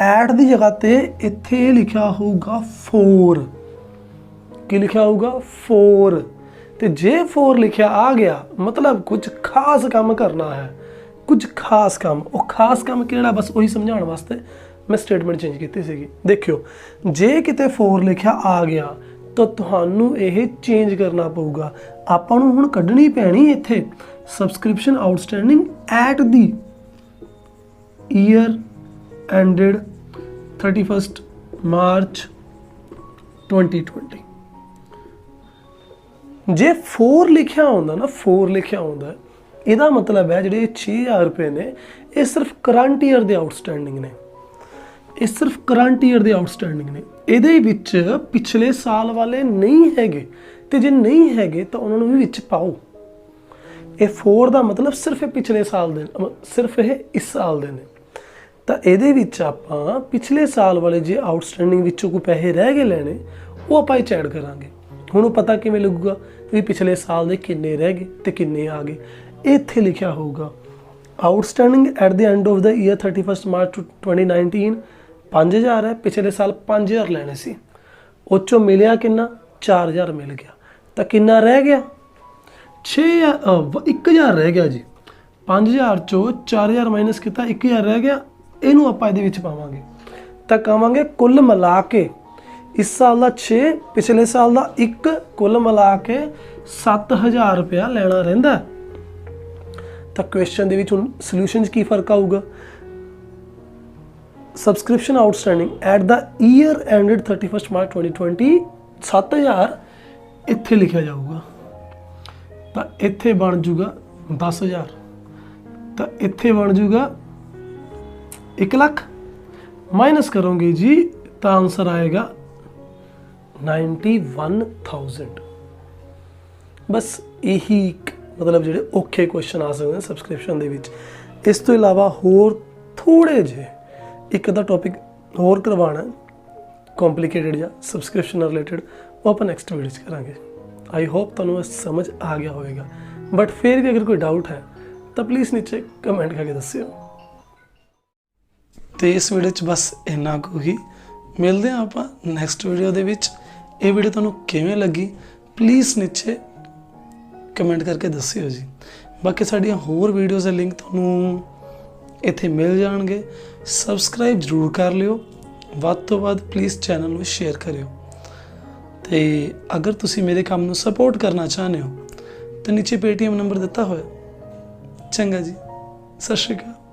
ਐਟ ਦੀ ਜਗ੍ਹਾ ਤੇ ਇੱਥੇ ਲਿਖਿਆ ਹੋਊਗਾ 4। ਕੀ ਲਿਖਿਆ ਹੋਊਗਾ? 4। ਤੇ ਜੇ 4 ਲਿਖਿਆ ਆ ਗਿਆ ਮਤਲਬ ਕੁਝ ਖਾਸ ਕੰਮ ਕਰਨਾ ਹੈ, ਕੁਝ ਖਾਸ ਕੰਮ। ਉਹ ਖਾਸ ਕੰਮ ਕਿਹੜਾ? ਬਸ ਉਹੀ ਸਮਝਾਉਣ ਵਾਸਤੇ ਮੈਂ ਸਟੇਟਮੈਂਟ ਚੇਂਜ ਕੀਤੀ ਸੀਗੀ। ਦੇਖਿਓ, ਜੇ ਕਿਤੇ 4 ਲਿਖਿਆ ਆ ਗਿਆ ਤਾਂ ਤੁਹਾਨੂੰ ਇਹ ਚੇਂਜ ਕਰਨਾ ਪਊਗਾ। ਆਪਾਂ ਨੂੰ ਹੁਣ ਕੱਢਣੀ ਪੈਣੀ ਇੱਥੇ subscription outstanding at the year ended 31 March 2020। ਜੇ 4 ਲਿਖਿਆ ਹੁੰਦਾ ਨਾ, 4 ਲਿਖਿਆ ਹੁੰਦਾ, ਇਹਦਾ ਮਤਲਬ ਹੈ ਜਿਹੜੇ 6000 ਰੁਪਏ ਨੇ ਇਹ ਸਿਰਫ ਕਰੰਟ ਈਅਰ ਦੇ ਆਊਟਸਟੈਂਡਿੰਗ ਨੇ, ਇਹਦੇ ਵਿੱਚ ਪਿਛਲੇ ਸਾਲ ਵਾਲੇ ਨਹੀਂ ਹੈਗੇ, ਤੇ ਜੇ ਨਹੀਂ ਹੈਗੇ ਤਾਂ ਉਹਨਾਂ ਨੂੰ ਵੀ ਵਿੱਚ ਪਾਓ। ਇਹ 4 ਦਾ ਮਤਲਬ ਸਿਰਫ ਇਹ ਪਿਛਲੇ ਸਾਲ ਦੇ, ਸਿਰਫ ਇਹ ਇਸ ਸਾਲ ਦੇ ਨੇ। ਤਾਂ ਇਹਦੇ ਵਿੱਚ ਆਪਾਂ ਪਿਛਲੇ ਸਾਲ ਵਾਲੇ ਜੇ ਆਊਟਸਟੈਂਡਿੰਗ ਵਿੱਚੋਂ ਕੋਈ ਪੈਸੇ ਰਹਿ ਗਏ ਲੈਣੇ, ਉਹ ਆਪਾਂ ਇਹ ਐਡ ਕਰਾਂਗੇ। ਹੁਣ ਉਹ ਪਤਾ ਕਿਵੇਂ ਲੱਗੂਗਾ ਵੀ ਪਿਛਲੇ ਸਾਲ ਦੇ ਕਿੰਨੇ ਰਹਿ ਗਏ ਤੇ ਕਿੰਨੇ ਆ ਗਏ? ਇੱਥੇ ਲਿਖਿਆ ਹੋਊਗਾ outstanding at the end of the year 31 March 2019 5000 ਹੈ, ਪਿਛਲੇ ਸਾਲ 5000 ਲੈਣੇ ਸੀ, ਉਹ 'ਚੋਂ ਮਿਲਿਆ ਕਿੰਨਾ? 4000 ਮਿਲ ਗਿਆ। ਤਾਂ ਕਿੰਨਾ ਰਹਿ ਗਿਆ? 1000 ਰਹਿ ਗਿਆ ਜੀ। 5000 'ਚੋਂ 4000 ਮਾਈਨਸ ਕੀਤਾ, 1000 ਰਹਿ ਗਿਆ। ਇਹਨੂੰ ਆਪਾਂ ਇਹਦੇ ਵਿੱਚ ਪਾਵਾਂਗੇ ਤਾਂ ਕਹਾਂਗੇ ਕੁੱਲ ਮਿਲਾ ਕੇ ਇਸ ਸਾਲ ਦਾ 6, ਪਿਛਲੇ ਸਾਲ ਦਾ 1, ਕੁੱਲ ਮਿਲਾ ਕੇ 7000 ਰੁਪਇਆ ਲੈਣਾ ਰਹਿੰਦਾ। ਤਾਂ ਕੁਐਸਚਨ ਦੇ ਵਿੱਚ ਹੁਣ ਸੋਲੂਸ਼ਨ 'ਚ ਕੀ ਫਰਕ ਆਊਗਾ? Subscription outstanding at the year ended 31 March 2020 7000 ਇੱਥੇ ਲਿਖਿਆ ਜਾਊਗਾ, ਤਾਂ ਇੱਥੇ ਬਣ ਜੂਗਾ 10000, ਤਾਂ ਇੱਥੇ ਬਣ ਜੂਗਾ 1 ਲੱਖ। ਮਾਈਨਸ ਕਰੋਗੇ ਜੀ ਤਾਂ ਆंसर ਆਏਗਾ 91,000। ਬਸ ਇਹੀ ਮਤਲਬ ਜਿਹੜੇ ਔਖੇ ਕੁਐਸਚਨ ਆ ਸਕਦੇ ਨੇ ਸਬਸਕ੍ਰਿਪਸ਼ਨ ਦੇ ਵਿੱਚ। ਇਸ ਤੋਂ ਇਲਾਵਾ ਹੋਰ ਥੋੜੇ ਜਿਹੇ ਇੱਕ ਅੱਧਾ ਟੌਪਿਕ ਹੋਰ ਕਰਵਾਉਣਾ ਕੰਪਲਿਕੇਟਡ ਜਾਂ ਸਬਸਕ੍ਰਿਪਸ਼ਨ ਨਾਲ ਰਿਲੇਟਡ, ਉਹ ਆਪਾਂ ਨੈਕਸਟ ਵੀਡੀਓ 'ਚ ਕਰਾਂਗੇ। ਆਈ ਹੋਪ ਤੁਹਾਨੂੰ ਇਹ ਸਮਝ ਆ ਗਿਆ ਹੋਵੇਗਾ, ਬਟ ਫਿਰ ਵੀ ਅਗਰ ਕੋਈ ਡਾਊਟ ਹੈ ਤਾਂ ਪਲੀਜ਼ ਨੀਚੇ ਕਮੈਂਟ ਕਰਕੇ ਦੱਸਿਓ। ਤੇ ਇਸ ਵੀਡੀਓ 'ਚ ਬਸ ਇੰਨਾ ਕੁ ਹੀ, ਮਿਲਦੇ ਹਾਂ ਆਪਾਂ ਨੈਕਸਟ ਵੀਡੀਓ ਦੇ ਵਿੱਚ। ਇਹ ਵੀਡੀਓ ਤੁਹਾਨੂੰ ਕਿਵੇਂ ਲੱਗੀ ਪਲੀਜ਼ ਨੀਚੇ ਕਮੈਂਟ ਕਰਕੇ ਦੱਸਿਓ ਜੀ। ਬਾਕੀ ਸਾਡੀਆਂ ਹੋਰ ਵੀਡੀਓਜ਼ ਦੇ ਲਿੰਕ ਤੁਹਾਨੂੰ ਇੱਥੇ ਮਿਲ ਜਾਣਗੇ। ਸਬਸਕ੍ਰਾਈਬ ਜ਼ਰੂਰ ਕਰ ਲਿਓ, ਵੱਧ ਤੋਂ ਵੱਧ ਪਲੀਜ਼ ਚੈਨਲ ਨੂੰ ਸ਼ੇਅਰ ਕਰਿਓ। ਤੇ ਅਗਰ ਤੁਸੀਂ ਮੇਰੇ ਕੰਮ ਨੂੰ ਸਪੋਰਟ ਕਰਨਾ ਚਾਹੁੰਦੇ ਹੋ ਤਾਂ ਨੀਚੇ ਪੇਟੀਐਮ ਨੰਬਰ ਦਿੱਤਾ ਹੋਇਆ। ਚੰਗਾ ਜੀ, ਸਤਿ ਸ਼੍ਰੀ ਅਕਾਲ।